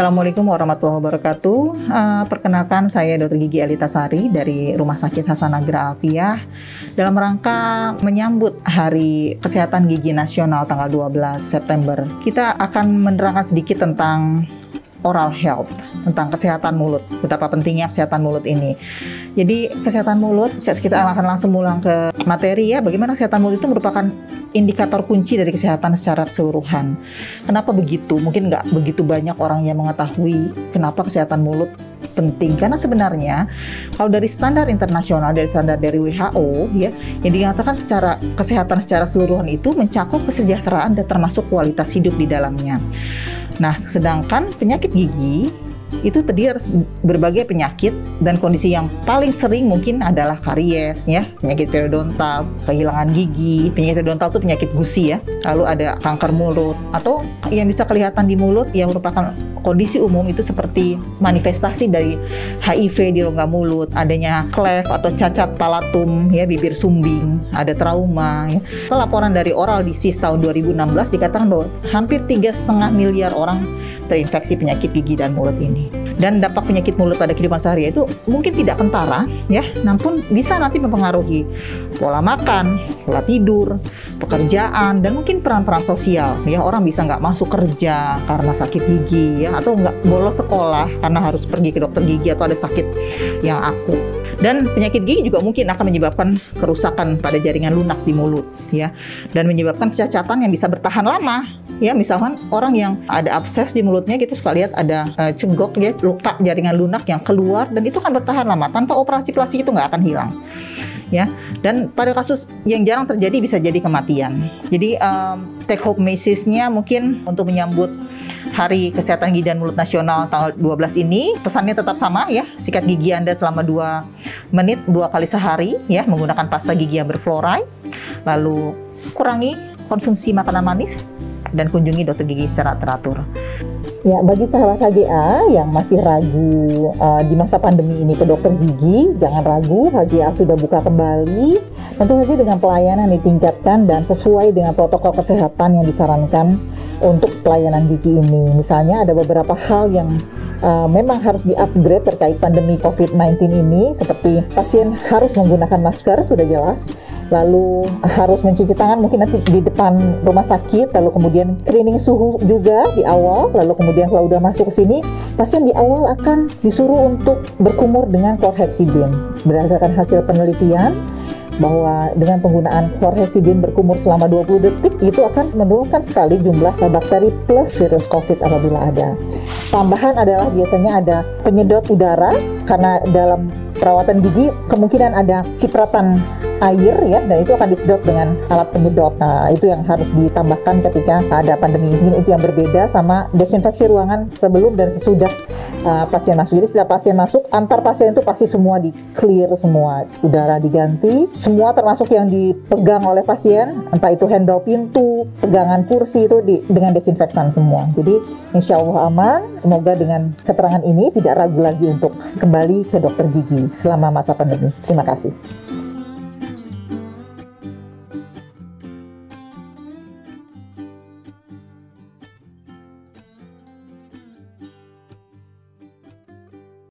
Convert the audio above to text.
Assalamualaikum warahmatullahi wabarakatuh. Perkenalkan saya Dr. Gigi Elita Sari dari Rumah Sakit Hasanagra Alfiah dalam rangka menyambut Hari Kesehatan Gigi Nasional tanggal 12 September. Kita akan menerangkan sedikit tentang oral health, tentang kesehatan mulut, betapa pentingnya kesehatan mulut ini. Jadi kesehatan mulut, kita akan langsung ulang ke materi ya, bagaimana kesehatan mulut itu merupakan indikator kunci dari kesehatan secara keseluruhan. Kenapa begitu? Mungkin nggak begitu banyak orang yang mengetahui kenapa kesehatan mulut penting, karena sebenarnya kalau dari standar internasional, dari standar dari WHO ya, yang dinyatakan secara kesehatan secara keseluruhan itu mencakup kesejahteraan dan termasuk kualitas hidup di dalamnya. Nah, sedangkan penyakit gigi itu terdiri atas berbagai penyakit, dan kondisi yang paling sering mungkin adalah karies ya, penyakit periodontal, kehilangan gigi. Penyakit periodontal itu penyakit gusi ya. Lalu ada kanker mulut, atau yang bisa kelihatan di mulut yang merupakan kondisi umum itu seperti manifestasi dari HIV di rongga mulut, adanya cleft atau cacat palatum ya, bibir sumbing, ada trauma ya. Laporan dari Oral Disease tahun 2016 dikatakan bahwa hampir 3,5 miliar orang terinfeksi penyakit gigi dan mulut ini. Dan dampak penyakit mulut pada kehidupan sehari itu mungkin tidak kentara ya, namun bisa nanti mempengaruhi pola makan, pola tidur, pekerjaan, dan mungkin peran-peran sosial ya. Orang bisa nggak masuk kerja karena sakit gigi ya, atau nggak bolos sekolah karena harus pergi ke dokter gigi atau ada sakit yang akut. Dan penyakit gigi juga mungkin akan menyebabkan kerusakan pada jaringan lunak di mulut ya, dan menyebabkan kecacatan yang bisa bertahan lama ya. Misalkan orang yang ada abses di mulutnya, kita suka lihat ada cegok ya, luka jaringan lunak yang keluar, dan itu kan bertahan lama, tanpa operasi plastik itu nggak akan hilang ya. Dan pada kasus yang jarang terjadi bisa jadi kematian. Jadi take home message-nya mungkin untuk menyambut Hari Kesehatan Gigi dan Mulut Nasional tanggal 12 ini, pesannya tetap sama ya. Sikat gigi Anda selama 2 menit 2 kali sehari ya, menggunakan pasta gigi yang berfluoride. Lalu kurangi konsumsi makanan manis dan kunjungi dokter gigi secara teratur. Ya, bagi sahabat HGA yang masih ragu di masa pandemi ini ke dokter gigi, jangan ragu, HGA sudah buka kembali. Tentu saja dengan pelayanan ditingkatkan dan sesuai dengan protokol kesehatan yang disarankan untuk pelayanan gigi ini. Misalnya ada beberapa hal yang memang harus di-upgrade terkait pandemi COVID-19 ini, seperti pasien harus menggunakan masker, sudah jelas. Lalu harus mencuci tangan mungkin nanti di depan rumah sakit, lalu kemudian screening suhu juga di awal, lalu kemudian kalau udah masuk ke sini, pasien di awal akan disuruh untuk berkumur dengan chlorhexidine. Berdasarkan hasil penelitian bahwa dengan penggunaan chlorhexidine berkumur selama 20 detik itu akan menurunkan sekali jumlah bakteri plus virus COVID apabila ada. Tambahan adalah biasanya ada penyedot udara, karena dalam perawatan gigi kemungkinan ada cipratan air ya, dan itu akan disedot dengan alat penyedot. Nah, itu yang harus ditambahkan ketika ada pandemi ini. Itu yang berbeda sama desinfeksi ruangan sebelum dan sesudah pasien masuk. Jadi setelah pasien masuk, antar pasien itu pasti semua di clear semua, udara diganti, semua termasuk yang dipegang oleh pasien, entah itu handle pintu, pegangan kursi itu dengan desinfektan semua. Jadi insya Allah aman. Semoga dengan keterangan ini tidak ragu lagi untuk kembali ke dokter gigi selama masa pandemi. Terima kasih.